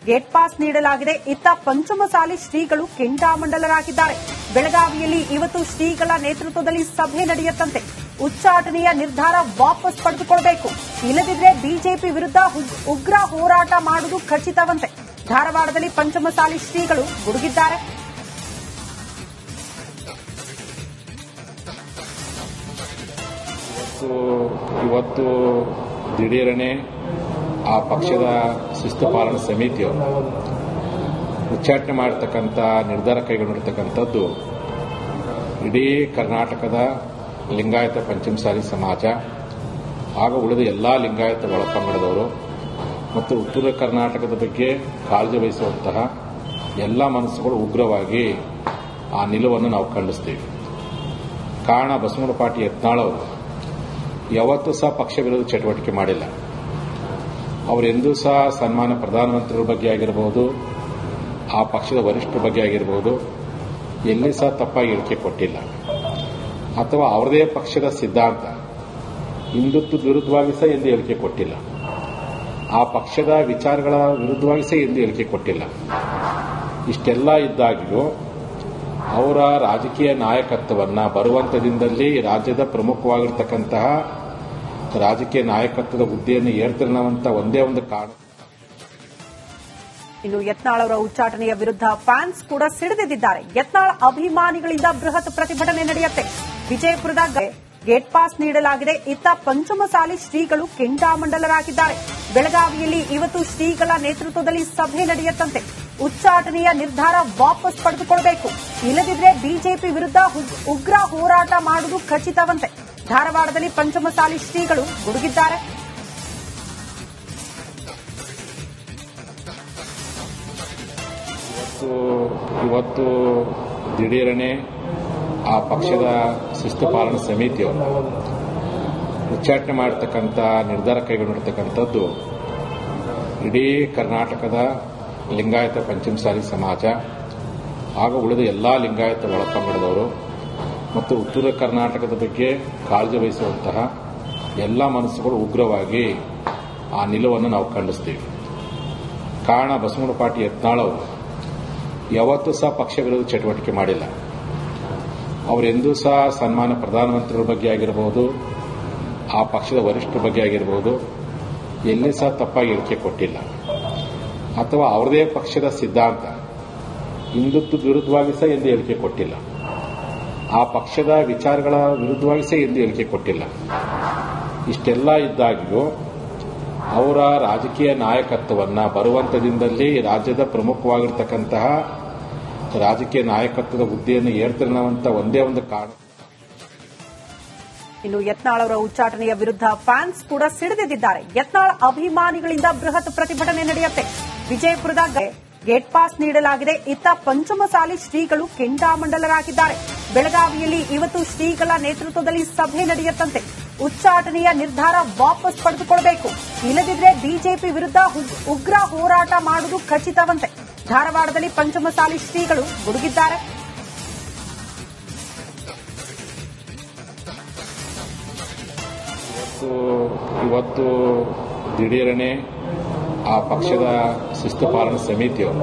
Gate pass ನೀಡಲಾಗಿದೆ. ಇತ್ತ ಪಂಚಮಸಾಲಿ ಶ್ರೀಗಳು ಕೆಂಡಾಮಂಡಲರಾಗಿದ್ದಾರೆ. ಬೆಳಗಾವಿಯಲ್ಲಿ ಇವತ್ತು ಶ್ರೀಗಳ ನೇತೃತ್ವದಲ್ಲಿ ಸಭೆ ನಡೆಯುತ್ತಂತೆ. ಉಚ್ಚಾಟನೆಯ ನಿರ್ಧಾರ ವಾಪಸ್ ಪಡೆದುಕೊಳ್ಳಬೇಕು, ಇಲ್ಲದಿದ್ದರೆ ಬಿಜೆಪಿ ವಿರುದ್ಧ ಉಗ್ರ ಹೋರಾಟ ಮಾಡುವುದು ಖಚಿತವಂತೆ. ಧಾರವಾಡದಲ್ಲಿ ಪಂಚಮಸಾಲಿ ಶ್ರೀಗಳು ಗುಡುಗಿದ್ದಾರೆ. ಇವತ್ತು ದಿಢೀರನೆ ಆ ಪಕ್ಷದ ಶಿಸ್ತು ಪಾಲನಾ ಸಮಿತಿಯವರು ಉಚ್ಚಾಟನೆ ಮಾಡತಕ್ಕಂಥ ನಿರ್ಧಾರ ಕೈಗೊಂಡಿರ್ತಕ್ಕಂಥದ್ದು ಇಡೀ ಕರ್ನಾಟಕದ ಲಿಂಗಾಯತ ಪಂಚಮಸಾಲಿ ಸಮಾಜ ಹಾಗೂ ಉಳಿದ ಎಲ್ಲ ಲಿಂಗಾಯತ ಒಳಪಂಗಡದವರು ಮತ್ತು ಉತ್ತರ ಕರ್ನಾಟಕದ ಬಗ್ಗೆ ಕಾಳಜಿ ವಹಿಸುವಂತಹ ಎಲ್ಲ ಮನಸ್ಸುಗಳು ಉಗ್ರವಾಗಿ ಆ ನಿಲುವನ್ನು ನಾವು ಖಂಡಿಸ್ತೀವಿ. ಕಾರಣ ಬಸವನಗೌಡ ಪಾಟೀಲ್ ಯತ್ನಾಳ್ ಅವರು ಯಾವತ್ತೂ ಸಹ ಪಕ್ಷ ವಿರೋಧ ಚಟುವಟಿಕೆ ಮಾಡಿಲ್ಲ. ಅವರೆಂದೂ ಸಹ ಸನ್ಮಾನ್ಯ ಪ್ರಧಾನಮಂತ್ರಿಗಳ ಬಗ್ಗೆ ಆಗಿರಬಹುದು, ಆ ಪಕ್ಷದ ವರಿಷ್ಠರ ಬಗ್ಗೆ ಆಗಿರಬಹುದು, ಎಲ್ಲಿ ಸಹ ತಪ್ಪಾಗಿ ಹೇಳಿಕೆ ಕೊಟ್ಟಿಲ್ಲ. ಅಥವಾ ಅವರದೇ ಪಕ್ಷದ ಸಿದ್ಧಾಂತ ಹಿಂದುತ್ವದ ವಿರುದ್ಧವಾಗಿ ಸಹ ಎಂದು ಹೇಳಿಕೆ ಕೊಟ್ಟಿಲ್ಲ. ಆ ಪಕ್ಷದ ವಿಚಾರಗಳ ವಿರುದ್ಧವಾಗಿ ಸಹ ಎಂದು ಹೇಳಿಕೆ ಕೊಟ್ಟಿಲ್ಲ. ಇಷ್ಟೆಲ್ಲ ಇದ್ದಾಗಿಯೂ ಅವರ ರಾಜಕೀಯ ನಾಯಕತ್ವವನ್ನು ಬರುವಂತ ದಿನದಲ್ಲಿ ರಾಜ್ಯದ ಪ್ರಮುಖವಾಗಿರ್ತಕ್ಕಂತಹ ರಾಜಕೀಯ ನಾಯಕತ್ವದ ಹುದ್ದೆಯನ್ನು ಏರ್ತಿರುವಂತ ಒಂದೇ ಒಂದು ಕಾರಣ. ಇನ್ನು ಯತ್ನಾಳ್ ಅವರ ಉಚ್ಚಾಟನೆಯ ವಿರುದ್ಧ ಫ್ಯಾನ್ಸ್ ಕೂಡ ಸಿಡಿದಿದ್ದಾರೆ. ಯತ್ನಾಳ್ ಅಭಿಮಾನಿಗಳಿಂದ ಬೃಹತ್ ಪ್ರತಿಭಟನೆ ನಡೆಯುತ್ತೆ. ವಿಜಯಪುರದ ಗೇಟ್ ಪಾಸ್ ನೀಡಲಾಗಿದೆ. ಇತ್ತ ಪಂಚಮಸಾಲಿ ಶ್ರೀಗಳು ಕೆಂಡಾಮಂಡಲರಾಗಿದ್ದಾರೆ. ಬೆಳಗಾವಿಯಲ್ಲಿ ಇವತ್ತು ಶ್ರೀಗಳ ನೇತೃತ್ವದಲ್ಲಿ ಸಭೆ ನಡೆಯುತ್ತಂತೆ. ಉಚ್ಚಾಟನೆಯ ನಿರ್ಧಾರ ವಾಪಸ್ ಪಡೆದುಕೊಳ್ಳಬೇಕು, ಇಲ್ಲದಿದ್ದರೆ ಬಿಜೆಪಿ ವಿರುದ್ಧ ಉಗ್ರ ಹೋರಾಟ ಮಾಡುವುದು ಖಚಿತವಂತೆ. ಧಾರವಾಡದಲ್ಲಿ ಪಂಚಮಸಾಲಿ ಶ್ರೀಗಳು ಗುಡುಗಿದ್ದಾರೆ. ಇವತ್ತು ದಿಢೀರನೆ ಆ ಪಕ್ಷದ ಶಿಸ್ತು ಪಾಲನಾ ಸಮಿತಿಯವರು ಉಚ್ಚಾಟನೆ ಮಾಡತಕ್ಕಂಥ ನಿರ್ಧಾರ ಕೈಗೊಂಡಿರ್ತಕ್ಕಂಥದ್ದು ಇಡೀ ಕರ್ನಾಟಕದ ಲಿಂಗಾಯತ ಪಂಚಮಸಾಲಿ ಸಮಾಜ ಹಾಗೂ ಉಳಿದ ಎಲ್ಲ ಲಿಂಗಾಯತ ಒಳಪಂಗಡದವರು ಮತ್ತು ಉತ್ತರ ಕರ್ನಾಟಕದ ಬಗ್ಗೆ ಕಾಳಜಿ ವಹಿಸುವಂತಹ ಎಲ್ಲ ಮನಸ್ಸುಗಳು ಉಗ್ರವಾಗಿ ಆ ನಿಲುವನ್ನು ನಾವು ಖಂಡಿಸ್ತೀವಿ. ಕಾರಣ ಬಸವನಗೌಡ ಪಾಟೀಲ್ ಯತ್ನಾಳ್ ಅವರು ಯಾವತ್ತೂ ಸಹ ಪಕ್ಷ ವಿರೋಧ ಚಟುವಟಿಕೆ ಮಾಡಿಲ್ಲ. ಅವರೆಂದೂ ಸಹ ಸನ್ಮಾನ್ಯ ಪ್ರಧಾನಮಂತ್ರಿಗಳ ಬಗ್ಗೆ ಆಗಿರಬಹುದು, ಆ ಪಕ್ಷದ ವರಿಷ್ಠರ ಬಗ್ಗೆ ಆಗಿರಬಹುದು, ಎಲ್ಲಿ ಸಹ ತಪ್ಪಾಗಿ ಹೇಳಿಕೆ ಕೊಟ್ಟಿಲ್ಲ. ಅಥವಾ ಅವರದೇ ಪಕ್ಷದ ಸಿದ್ಧಾಂತ ಹಿಂದುತ್ವದ ವಿರುದ್ಧವಾಗಿ ಸಹ ಎಂದು ಹೇಳಿಕೆ ಕೊಟ್ಟಿಲ್ಲ. ಆ ಪಕ್ಷದ ವಿಚಾರಗಳ ವಿರುದ್ಧವಾಗಿ ಸಹ ಎಂದು ಹೇಳಿಕೆ ಕೊಟ್ಟಿಲ್ಲ. ಇಷ್ಟೆಲ್ಲ ಇದ್ದಾಗಿಯೂ ಅವರ ರಾಜಕೀಯ ನಾಯಕತ್ವವನ್ನು ಬರುವಂತ ದಿನದಲ್ಲಿ ರಾಜ್ಯದ ಪ್ರಮುಖವಾಗಿರ್ತಕ್ಕಂತಹ ರಾಜಕೀಯ ನಾಯಕತ್ವದ ಹುದ್ದೆಯನ್ನು ಏರ್ತಿರುವಂತ ಒಂದೇ ಒಂದು ಕಾರಣ. ಇನ್ನು ಯತ್ನಾಳ್ ಅವರ ಉಚ್ಚಾಟನೆಯ ವಿರುದ್ಧ ಫ್ಯಾನ್ಸ್ ಕೂಡ ಸಿಡಿದಿದ್ದಾರೆ. ಯತ್ನಾಳ್ ಅಭಿಮಾನಿಗಳಿಂದ ಬೃಹತ್ ಪ್ರತಿಭಟನೆ ನಡೆಯುತ್ತೆ. ವಿಜಯಪುರದ ಗೇಟ್ ಪಾಸ್ ನೀಡಲಾಗಿದೆ. ಇತ್ತ ಪಂಚಮಸಾಲಿ ಶ್ರೀಗಳು ಕೆಂಡಾಮಂಡಲರಾಗಿದ್ದಾರೆ. ಬೆಳಗಾವಿಯಲ್ಲಿ ಇವತ್ತು ಶ್ರೀಗಳ ನೇತೃತ್ವದಲ್ಲಿ ಸಭೆ ನಡೆಯುತ್ತಂತೆ. ಉಚ್ಚಾಟನೆಯ ನಿರ್ಧಾರ ವಾಪಸ್ ಪಡೆದುಕೊಳ್ಳಬೇಕು, ಇಲ್ಲದಿದ್ದರೆ ಬಿಜೆಪಿ ವಿರುದ್ಧ ಉಗ್ರ ಹೋರಾಟ ಮಾಡುವುದು ಖಚಿತವಂತೆ. ಧಾರವಾಡದಲ್ಲಿ ಪಂಚಮಸಾಲಿ ಶ್ರೀಗಳು ಗುಡುಗಿದ್ದಾರೆ. ಇವತ್ತು ದಿಢೀರನೆ ಆ ಪಕ್ಷದ ಶಿಸ್ತು ಪಾಲನಾ ಸಮಿತಿಯವರು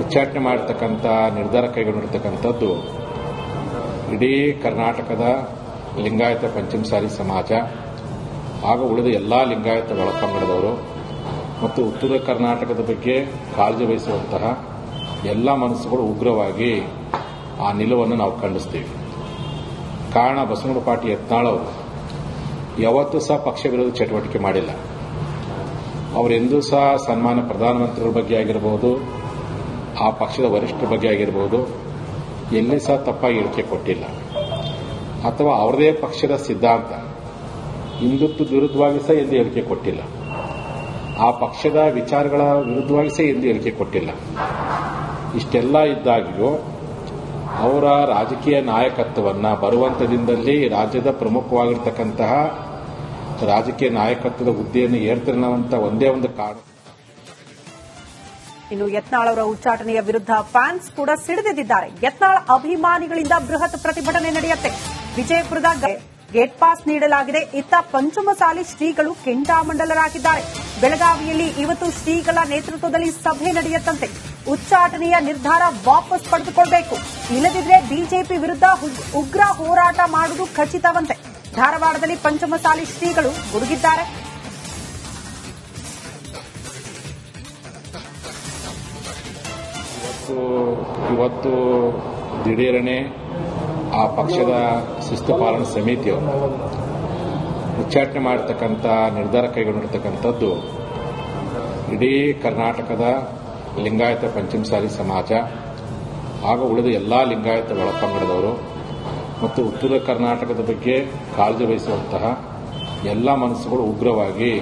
ಉಚ್ಚಾಟನೆ ಮಾಡತಕ್ಕಂಥ ನಿರ್ಧಾರ ಕೈಗೊಂಡಿರ್ತಕ್ಕಂಥದ್ದು ಇಡೀ ಕರ್ನಾಟಕದ ಲಿಂಗಾಯತ ಪಂಚಮಸಾಲಿ ಸಮಾಜ ಹಾಗೂ ಉಳಿದ ಎಲ್ಲ ಲಿಂಗಾಯತ ಒಳಪಂಗಡದವರು ಮತ್ತು ಉತ್ತರ ಕರ್ನಾಟಕದ ಬಗ್ಗೆ ಕಾಳಜಿ ವಹಿಸುವಂತಹ ಎಲ್ಲ ಮನಸ್ಸುಗಳು ಉಗ್ರವಾಗಿ ಆ ನಿಲುವನ್ನು ನಾವು ಖಂಡಿಸ್ತೀವಿ. ಕಾರಣ ಬಸವನಗೌಡ ಪಾಟೀಲ್ ಯತ್ನಾಳ್ ಅವರು ಯಾವತ್ತೂ ಸಹ ಪಕ್ಷ ವಿರೋಧ ಚಟುವಟಿಕೆ ಮಾಡಿಲ್ಲ. ಅವರೆಂದೂ ಸಹ ಸನ್ಮಾನ್ಯ ಪ್ರಧಾನಮಂತ್ರಿಗಳ ಬಗ್ಗೆ ಆಗಿರಬಹುದು, ಆ ಪಕ್ಷದ ವರಿಷ್ಠರ ಬಗ್ಗೆ ಆಗಿರಬಹುದು, ಎಲ್ಲಿ ಸಹ ತಪ್ಪಾಗಿ ಹೇಳಿಕೆ ಕೊಟ್ಟಿಲ್ಲ. ಅಥವಾ ಅವರದೇ ಪಕ್ಷದ ಸಿದ್ಧಾಂತ ಹಿಂದುತ್ವದ ವಿರುದ್ಧವಾಗಿ ಸಹ ಎಂದು ಹೇಳಿಕೆ ಕೊಟ್ಟಿಲ್ಲ. ಆ ಪಕ್ಷದ ವಿಚಾರಗಳ ವಿರುದ್ಧವಾಗಿ ಸಹ ಎಂದು ಹೇಳಿಕೆ ಕೊಟ್ಟಿಲ್ಲ. ಇಷ್ಟೆಲ್ಲ ಇದ್ದಾಗಿಯೂ ಅವರ ರಾಜಕೀಯ ನಾಯಕತ್ವವನ್ನು ಬರುವಂತ ದಿನದಲ್ಲಿ ರಾಜ್ಯದ ಪ್ರಮುಖವಾಗಿರ್ತಕ್ಕಂತಹ ರಾಜಕೀಯ ನಾಯಕತ್ವದ ಹುದ್ದೆಯನ್ನು ಏರ್ತಿರುವಂತ ಒಂದೇ ಒಂದು ಕಾರಣ. ಇನ್ನು ಯತ್ನಾಳ್ ಅವರ ಉಚ್ಚಾಟನೆಯ ವಿರುದ್ಧ ಫ್ಯಾನ್ಸ್ ಕೂಡ ಸಿಡಿದಿದ್ದಾರೆ. ಯತ್ನಾಳ್ ಅಭಿಮಾನಿಗಳಿಂದ ಬೃಹತ್ ಪ್ರತಿಭಟನೆ ನಡೆಯುತ್ತೆ. ವಿಜಯಪುರದ ಗೇಟ್ ಪಾಸ್ ನೀಡಲಾಗಿದೆ. ಇತ್ತ ಪಂಚಮಸಾಲಿ ಶ್ರೀಗಳು ಕೆಂಡಾಮಂಡಲರಾಗಿದ್ದಾರೆ. ಬೆಳಗಾವಿಯಲ್ಲಿ ಇವತ್ತು ಶ್ರೀಗಳ ನೇತೃತ್ವದಲ್ಲಿ ಸಭೆ ನಡೆಯುತ್ತಂತೆ. ಉಚ್ಚಾಟನೆಯ ನಿರ್ಧಾರ ವಾಪಸ್ ಪಡೆದುಕೊಳ್ಳಬೇಕು, ಇಲ್ಲದಿದ್ದರೆ ಬಿಜೆಪಿ ವಿರುದ್ಧ ಉಗ್ರ ಹೋರಾಟ ಮಾಡುವುದು ಖಚಿತವಂತೆ. ಧಾರವಾಡದಲ್ಲಿ ಪಂಚಮಸಾಲಿ ಶ್ರೀಗಳು ಗುಡುಗಿದ್ದಾರೆ. ಇವತ್ತು ದಿಢೀರನೆ ಆ ಪಕ್ಷದ ಶಿಸ್ತು ಪಾಲನಾ ಸಮಿತಿಯವರು ಉಚ್ಚಾಟನೆ ಮಾಡತಕ್ಕಂಥ ನಿರ್ಧಾರ ಕೈಗೊಂಡಿರ್ತಕ್ಕಂಥದ್ದು ಇಡೀ ಕರ್ನಾಟಕದ ಲಿಂಗಾಯತ ಪಂಚಮಸಾಲಿ ಸಮಾಜ ಹಾಗೂ ಉಳಿದ ಎಲ್ಲ ಲಿಂಗಾಯತ ಒಳಪಂಗಡದವರು ಮತ್ತು ಉತ್ತರ ಕರ್ನಾಟಕದ ಬಗ್ಗೆ ಕಾಳಜಿ ವಹಿಸುವಂತಹ ಎಲ್ಲ ಮನಸ್ಸುಗಳು ಉಗ್ರವಾಗಿ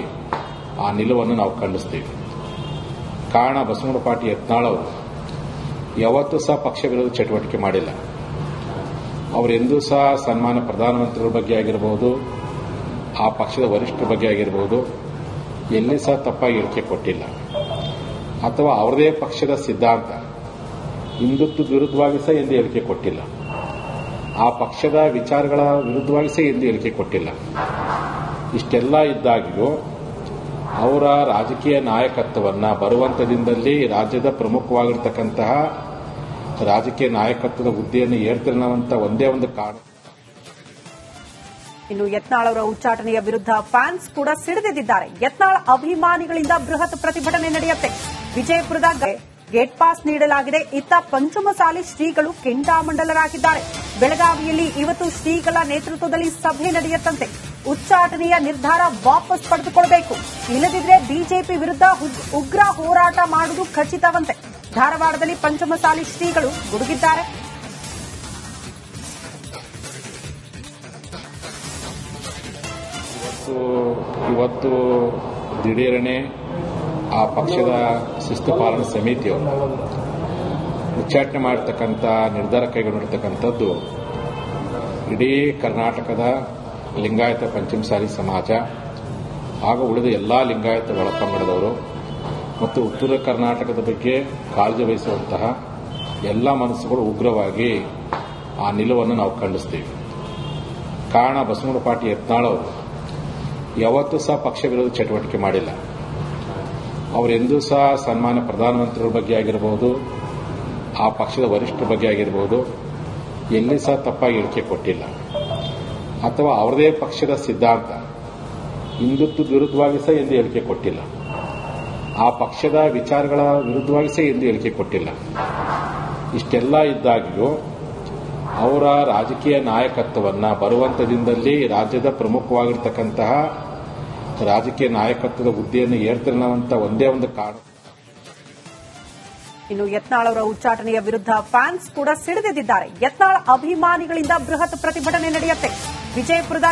ಆ ನಿಲುವನ್ನು ನಾವು ಖಂಡಿಸ್ತೀವಿ. ಕಾರಣ ಬಸವನಗೌಡ ಪಾಟೀಲ್ ಯತ್ನಾಳ್ ಅವರು ಯಾವತ್ತೂ ಸಹ ಪಕ್ಷ ವಿರೋಧ ಚಟುವಟಿಕೆ ಮಾಡಿಲ್ಲ. ಅವರೆಂದೂ ಸಹ ಸನ್ಮಾನ್ಯ ಪ್ರಧಾನಮಂತ್ರಿಗಳ ಬಗ್ಗೆ ಆಗಿರಬಹುದು, ಆ ಪಕ್ಷದ ವರಿಷ್ಠರ ಬಗ್ಗೆ ಆಗಿರಬಹುದು, ಎಲ್ಲಿ ಸಹ ತಪ್ಪಾಗಿ ಹೇಳಿಕೆ ಕೊಟ್ಟಿಲ್ಲ. ಅಥವಾ ಅವರದೇ ಪಕ್ಷದ ಸಿದ್ಧಾಂತ ಹಿಂದುತ್ವದ ವಿರುದ್ಧವಾಗಿ ಸಹ ಎಂದು ಹೇಳಿಕೆ ಕೊಟ್ಟಿಲ್ಲ. ಆ ಪಕ್ಷದ ವಿಚಾರಗಳ ವಿರುದ್ಧವಾಗಿ ಸಹ ಎಂದು ಹೇಳಿಕೆ ಕೊಟ್ಟಿಲ್ಲ. ಇಷ್ಟೆಲ್ಲ ಇದ್ದಾಗಿಯೂ ಅವರ ರಾಜಕೀಯ ನಾಯಕತ್ವವನ್ನು ಬರುವಂತ ದಿನದಲ್ಲಿ ರಾಜ್ಯದ ಪ್ರಮುಖವಾಗಿರ್ತಕ್ಕಂತಹ ರಾಜಕೀಯ ನಾಯಕತ್ವದ ಹುದ್ದೆಯನ್ನು ಏರ್ತಿರುವಂತ ಒಂದೇ ಒಂದು ಕಾರಣ. ಇನ್ನು ಯತ್ನಾಳ್ ಅವರ ಉಚ್ಚಾಟನೆಯ ವಿರುದ್ಧ ಫ್ಯಾನ್ಸ್ ಕೂಡ ಸಿಡಿದೆದ್ದಿದ್ದಾರೆ. ಯತ್ನಾಳ್ ಅಭಿಮಾನಿಗಳಿಂದ ಬೃಹತ್ ಪ್ರತಿಭಟನೆ ನಡೆಯುತ್ತೆ. ವಿಜಯಪುರದ ಗೇಟ್ ಪಾಸ್ ನೀಡಲಾಗಿದೆ. ಇತ್ತ ಪಂಚಮಸಾಲಿ ಶ್ರೀಗಳು ಕೆಂಡಾಮಂಡಲರಾಗಿದ್ದಾರೆ. ಬೆಳಗಾವಿಯಲ್ಲಿ ಇವತ್ತು ಶ್ರೀಗಳ ನೇತೃತ್ವದಲ್ಲಿ ಸಭೆ ನಡೆಯುತ್ತಂತೆ. ಉಚ್ಚಾಟನೆಯ ನಿರ್ಧಾರ ವಾಪಸ್ ಪಡೆದುಕೊಳ್ಳಬೇಕು, ಇಲ್ಲದಿದ್ದರೆ ಬಿಜೆಪಿ ವಿರುದ್ಧ ಉಗ್ರ ಹೋರಾಟ ಮಾಡುವುದು ಖಚಿತವಂತೆ. ಧಾರವಾಡದಲ್ಲಿ ಪಂಚಮಸಾಲಿ ಶ್ರೀಗಳು ಗುಡುಗಿದ್ದಾರೆ. ಇವತ್ತು ದಿಢೀರನೆ ಆ ಪಕ್ಷದ ಶಿಸ್ತು ಪಾಲನಾ ಸಮಿತಿಯವರು ಉಚ್ಚಾಟನೆ ಮಾಡತಕ್ಕಂಥ ನಿರ್ಧಾರ ಕೈಗೊಂಡಿರ್ತಕ್ಕಂಥದ್ದು ಇಡೀ ಕರ್ನಾಟಕದ ಲಿಂಗಾಯತ ಪಂಚಮಸಾಲಿ ಸಮಾಜ ಹಾಗೂ ಉಳಿದ ಎಲ್ಲ ಲಿಂಗಾಯತ ಒಳಪಂಗಡದವರು ಮತ್ತು ಉತ್ತರ ಕರ್ನಾಟಕದ ಬಗ್ಗೆ ಕಾಳಜಿ ವಹಿಸುವಂತಹ ಎಲ್ಲ ಮನಸ್ಸುಗಳು ಉಗ್ರವಾಗಿ ಆ ನಿಲುವನ್ನು ನಾವು ಖಂಡಿಸ್ತೀವಿ. ಕಾರಣ ಬಸವನಗೌಡ ಪಾಟೀಲ್ ಯತ್ನಾಳ್ ಅವರು ಯಾವತ್ತೂ ಸಹ ಪಕ್ಷ ವಿರೋಧ ಚಟುವಟಿಕೆ ಮಾಡಿಲ್ಲ. ಅವರೆಂದೂ ಸಹ ಸನ್ಮಾನ್ಯ ಪ್ರಧಾನಮಂತ್ರಿಗಳ ಬಗ್ಗೆ ಆಗಿರಬಹುದು, ಆ ಪಕ್ಷದ ವರಿಷ್ಠರ ಬಗ್ಗೆ ಆಗಿರಬಹುದು, ಎಲ್ಲಿ ಸಹ ತಪ್ಪಾಗಿ ಹೇಳಿಕೆ ಕೊಟ್ಟಿಲ್ಲ. ಅಥವಾ ಅವರದೇ ಪಕ್ಷದ ಸಿದ್ಧಾಂತ ಹಿಂದುತ್ವದ ವಿರುದ್ಧವಾಗಿ ಸಹ ಎಂದು ಹೇಳಿಕೆ ಕೊಟ್ಟಿಲ್ಲ. ಆ ಪಕ್ಷದ ವಿಚಾರಗಳ ವಿರುದ್ಧವಾಗಿ ಸಹ ಎಂದು ಹೇಳಿಕೆ ಕೊಟ್ಟಿಲ್ಲ. ಇಷ್ಟೆಲ್ಲ ಇದ್ದಾಗಿಯೂ ಅವರ ರಾಜಕೀಯ ನಾಯಕತ್ವವನ್ನು ಬರುವಂತ ದಿನದಲ್ಲಿ ರಾಜ್ಯದ ಪ್ರಮುಖವಾಗಿರ್ತಕ್ಕಂತಹ ರಾಜಕೀಯ ನಾಯಕತ್ವದ ಹುದ್ದೆಯನ್ನು ಏರ್ತಿರುವಂತ ಒಂದೇ ಒಂದು ಕಾರಣ. ಇನ್ನು ಯತ್ನಾಳ್ ಅವರ ಉಚ್ಚಾಟನೆಯ ವಿರುದ್ಧ ಫ್ಯಾನ್ಸ್ ಕೂಡ ಸಿಡಿದೆದ್ದಿದ್ದಾರೆ. ಯತ್ನಾಳ್ ಅಭಿಮಾನಿಗಳಿಂದ ಬೃಹತ್ ಪ್ರತಿಭಟನೆ ನಡೆಯುತ್ತೆ. ವಿಜಯಪುರದ